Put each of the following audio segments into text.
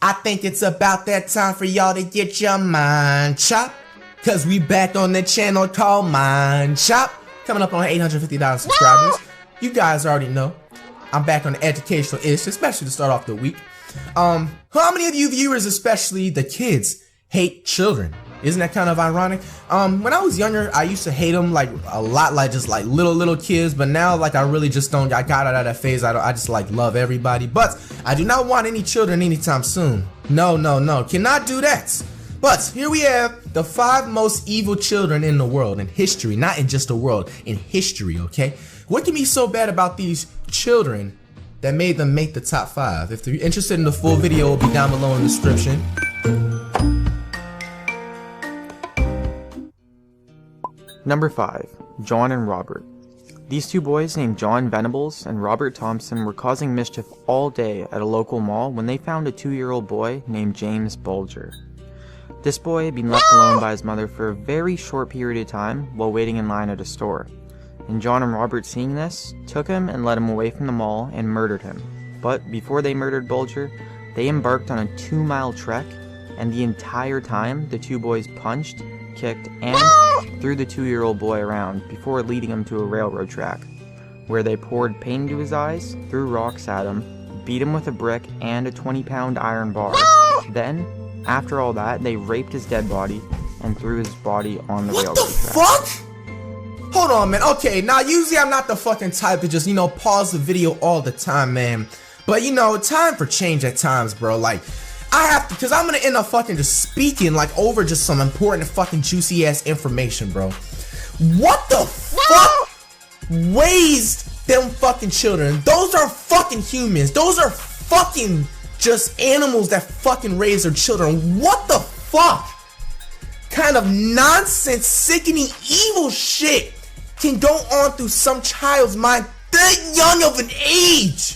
I think it's about that time for y'all to get your mind chopped. Cause we back on the channel called Mind Chop. Coming up on 850,000 subscribers. You guys already know. I'm back on the educational ish, especially to start off the week. How many of you viewers, especially the kids, hate children? Isn't that kind of ironic? When I was younger, I used to hate them like a lot, like just like little kids. But now, like I really just don't. I got out of that phase. I just like love everybody. But I do not want any children anytime soon. No, cannot do that. But here we have the 5 most evil children in the world, in history, not in just the world, in history. Okay, what can be so bad about these children that made them make the top 5? If you're interested in the full video, it will be down below in the description. Number 5. John and Robert. These 2 boys named John Venables and Robert Thompson were causing mischief all day at a local mall when they found a 2-year-old boy named James Bulger. This boy had been left alone by his mother for a very short period of time while waiting in line at a store, and John and Robert, seeing this, took him and led him away from the mall and murdered him. But before they murdered Bulger, they embarked on a 2-mile trek, and the entire time the 2 boys punched, kicked, and threw the 2-year-old boy around before leading him to a railroad track, where they poured paint into his eyes, threw rocks at him, beat him with a brick and a 20-pound iron bar. Then, after all that, they raped his dead body and threw his body on the railroad track. What the fuck? Hold on, man. Okay, now usually I'm not the fucking type to just, pause the video all the time, man. But, time for change at times, bro. Like, I have to, because I'm going to end up fucking just speaking, like, over just some important fucking juicy-ass information, bro. What the fuck raised them fucking children? Those are fucking humans. Those are fucking just animals that fucking raise their children. What the fuck kind of nonsense, sickening, evil shit can go on through some child's mind that young of an age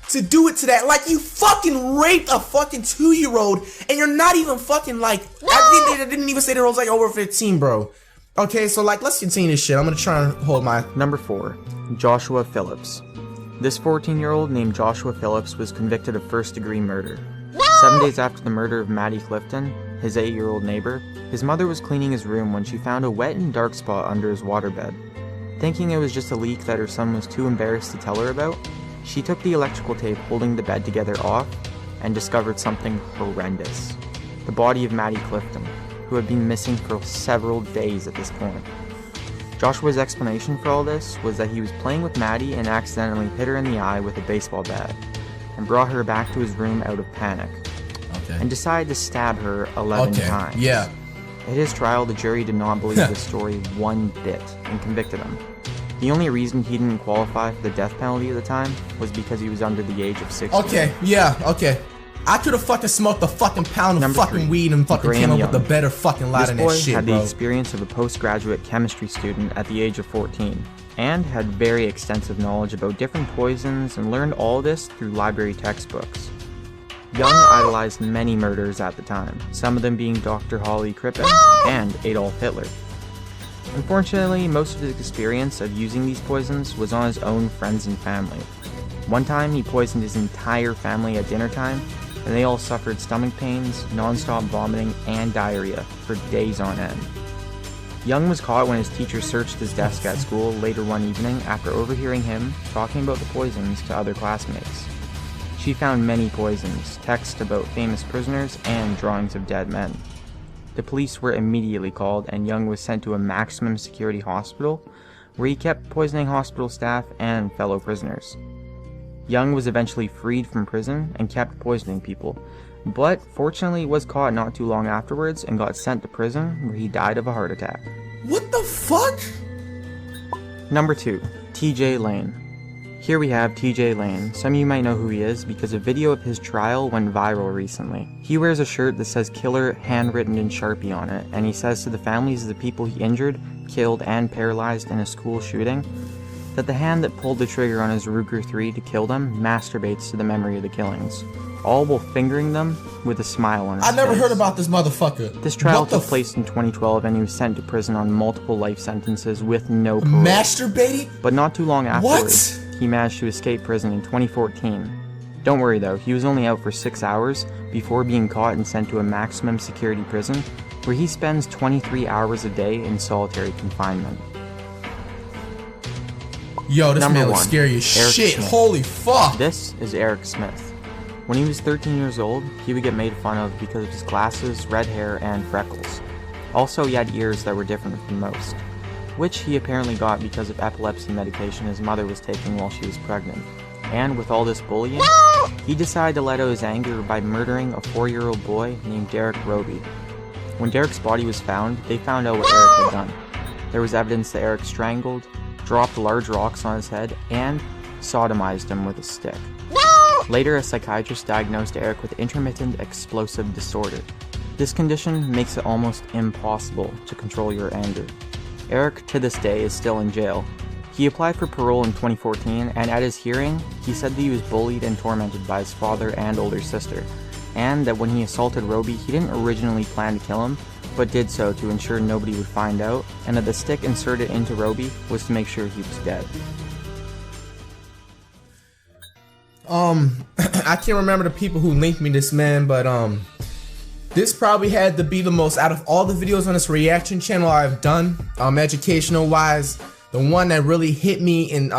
to do it to that? Like, you fucking raped a fucking 2-year-old and you're not even fucking like, I didn't even say that I was like over 15, bro. Okay, so like, let's continue this shit. I'm gonna try and hold my... Number 4. Joshua Phillips. This 14-year-old named Joshua Phillips was convicted of first-degree murder. 7 days after the murder of Maddie Clifton, his 8-year-old neighbor, his mother was cleaning his room when she found a wet and dark spot under his waterbed. Thinking it was just a leak that her son was too embarrassed to tell her about, she took the electrical tape holding the bed together off and discovered something horrendous. The body of Maddie Clifton, who had been missing for several days at this point. Joshua's explanation for all this was that he was playing with Maddie and accidentally hit her in the eye with a baseball bat, and brought her back to his room out of panic, and decided to stab her 11 times. Yeah. At his trial, the jury did not believe this story one bit and convicted him. The only reason he didn't qualify for the death penalty at the time was because he was under the age of 16. Okay. I could have fucking smoked a fucking pound of fucking weed and fucking came up with a better fucking lot of that shit, bro. This boy had the experience of a postgraduate chemistry student at the age of 14, and had very extensive knowledge about different poisons and learned all this through library textbooks. Young idolized many murderers at the time, some of them being Dr. Holly Crippen and Adolf Hitler. Unfortunately, most of his experience of using these poisons was on his own friends and family. One time, he poisoned his entire family at dinner time, and they all suffered stomach pains, non-stop vomiting, and diarrhea for days on end. Young was caught when his teacher searched his desk at school later one evening after overhearing him talking about the poisons to other classmates. She found many poisons, texts about famous prisoners, and drawings of dead men. The police were immediately called, and Young was sent to a maximum security hospital, where he kept poisoning hospital staff and fellow prisoners. Young was eventually freed from prison and kept poisoning people, but fortunately was caught not too long afterwards and got sent to prison, where he died of a heart attack. What the fuck? Number 2. TJ Lane. Here we have TJ Lane. Some of you might know who he is because a video of his trial went viral recently. He wears a shirt that says "Killer" handwritten in Sharpie on it, and he says to the families of the people he injured, killed, and paralyzed in a school shooting that the hand that pulled the trigger on his Ruger 3 to kill them masturbates to the memory of the killings, all while fingering them with a smile on his face. I never heard about this motherfucker. This trial took place in 2012, and he was sent to prison on multiple life sentences with no parole. Masturbating? But not too long afterwards, he managed to escape prison in 2014. Don't worry though, he was only out for 6 hours before being caught and sent to a maximum security prison where he spends 23 hours a day in solitary confinement. Yo, this Number man looks 1, scary as Eric shit. Smith. Holy fuck. This is Eric Smith. When he was 13 years old, he would get made fun of because of his glasses, red hair, and freckles. Also, he had ears that were different from most, which he apparently got because of epilepsy medication his mother was taking while she was pregnant. And with all this bullying, he decided to let out his anger by murdering a 4-year-old boy named Derek Roby. When Derek's body was found, they found out what Eric had done. There was evidence that Eric strangled, dropped large rocks on his head, and sodomized him with a stick. Later, a psychiatrist diagnosed Eric with intermittent explosive disorder. This condition makes it almost impossible to control your anger. Eric, to this day, is still in jail. He applied for parole in 2014, and at his hearing, he said that he was bullied and tormented by his father and older sister, and that when he assaulted Roby, he didn't originally plan to kill him, but did so to ensure nobody would find out, and that the stick inserted into Roby was to make sure he was dead. I can't remember the people who linked me this, man, but this probably had to be the most, out of all the videos on this reaction channel I've done, educational wise, the one that really hit me and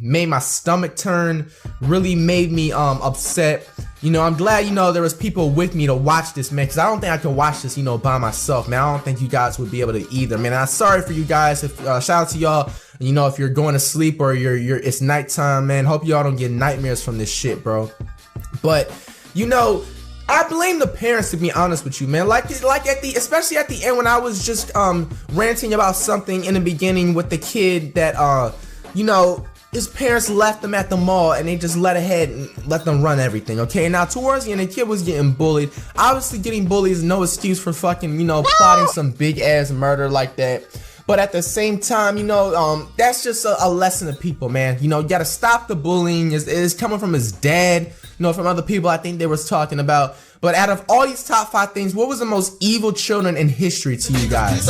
made my stomach turn, really made me upset. You know, I'm glad, you know, there was people with me to watch this, man, because I don't think I can watch this, you know, by myself, man. I don't think you guys would be able to either, man. I'm sorry for you guys. If shout out to y'all, you know, if you're going to sleep or it's nighttime, man. Hope y'all don't get nightmares from this shit, bro. But, you know, I blame the parents, to be honest with you, man. Especially at the end when I was just ranting about something in the beginning with the kid that you know, his parents left them at the mall and they just let ahead and let them run everything, okay? Now towards the end, the kid was getting bullied. Obviously getting bullied is no excuse for fucking, you know, plotting some big ass murder like that. But at the same time, you know, that's just a lesson to people, man. You know, you gotta stop the bullying. It's coming from his dad, you know, from other people I think they was talking about. But out of all these top 5 things, what was the most evil children in history to you guys?